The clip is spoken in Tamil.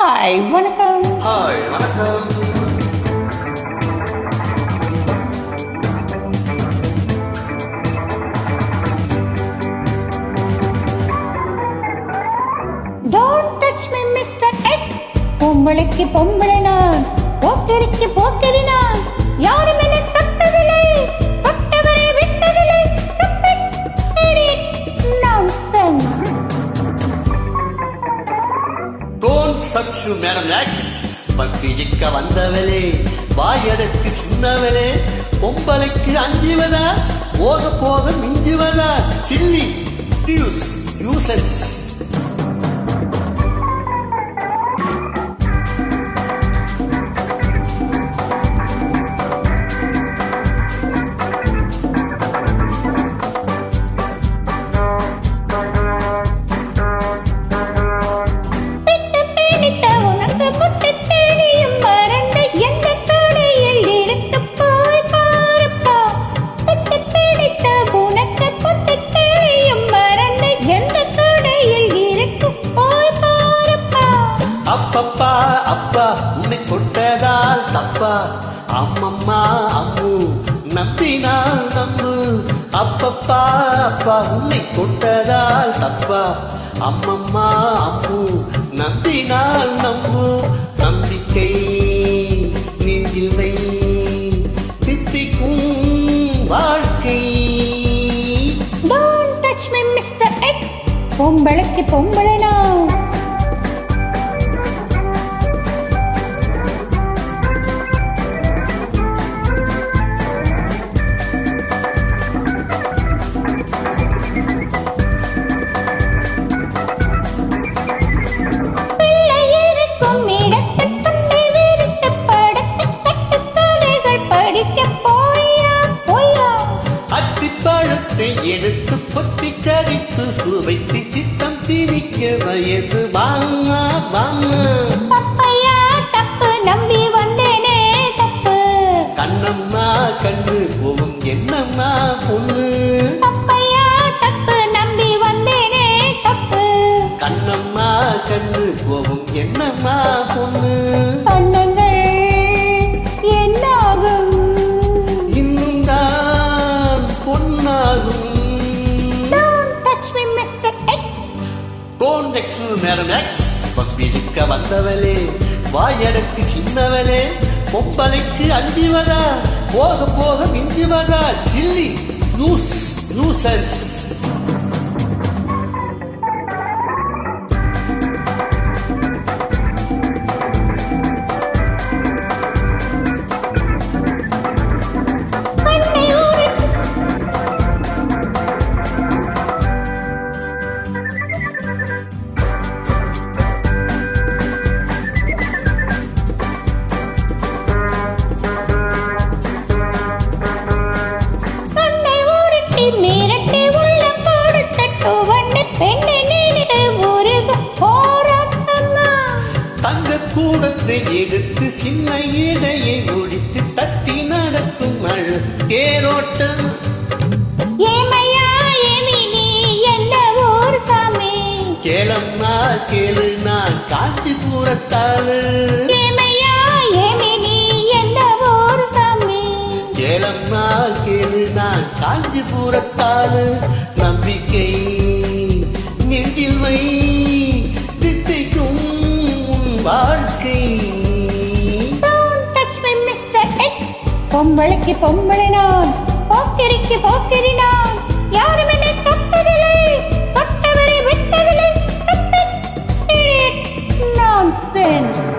ஹாய் வணக்கம். ஹாய் வணக்கம். Don't touch me, Mr. X. பொம்பளைக்கு பொம்பளை நான், போக்கரிக்கு போக்கரி நான். யாரும் என்னை தொட்டதில்லை, தொட்டவரை விட்டதில்லை. Stupid idiot, nonsense. Don't touch you, Madam X. பப்பிஜிக்க வந்தவளே, வாயடக்கு சின்னவளே, பொம்பளைக்கு அஞ்சுவதா, போக போக மிஞ்சுவதா, சில்லி டியூஸ் நியூசன்ஸ். அப்பப்பா அப்பா உன்னை கொட்டதால் தப்பா, அம்மம்மா அம்மு நம்பினால் நம்பு. அப்பப்பா அப்பா உன்னை கொட்டதால் தப்பா, அம்மம்மா அம்மு நம்பினால் நம்பு. நம்பிக்கை நெஞ்சில்லை தித்திக்கும் வாழ்க்கை. Don't touch me, Mr. X. பொம்பளைக்கு பொம்பளை நான். அத்திப்பழத்தை எடுத்து பொத்தி கடித்து சுவைத்து சித்தம் திணிக்க வயது வாங்க வாங்க. தப்பையா தப்பு, நம்பி வந்தேனே தப்பு. கண்ணம்மா கண்ணு போவும் என்னம்மா பொண்ணு. தப்பையா தப்பு, நம்பி வந்தேனே தப்பு. கண்ணம்மா கண்ணு போவும் என்னம்மா பொண்ணு. கண்ணங்கள் என்னாகும், இன்னும் தான் பொன்னாகும். Don't touch me, Mr. X. Don't X Madam X. பப்பிடிக்க வந்தவளே, வாயடக்கு சின்னவளே, பொம்பளைக்கு அஞ்சுவதா, போக போக மிஞ்சுவதா, சில்லி நியூசன்ஸ். கூடத்தை எடுத்து சின்ன இடையை ஒழித்து தத்தி நடக்கும் அழு தேரோட்டம். ஏமையா ஏமி நீ என்ன ஊர் சாமி? கேளம்மா கேளு நான் காஞ்சிபுரத்தாளு. ஏமையா ஏமி நீ என்ன ஊர் சாமி? கேளம்மா கேளு நான் காஞ்சிபுரத்தாளு. நம்பிக்கை நெஞ்சில் வை தித்திக்கும் வாழ்க்கை. Don't touch me, Mr. X. பொம்பளைக்கு பொம்பளை நான், போக்கரிக்கு போக்கரி நான். யாரும் என்னை தொட்டதில்லை, தொட்டவரை விட்டதில்லை. Stupid idiot, nonsense.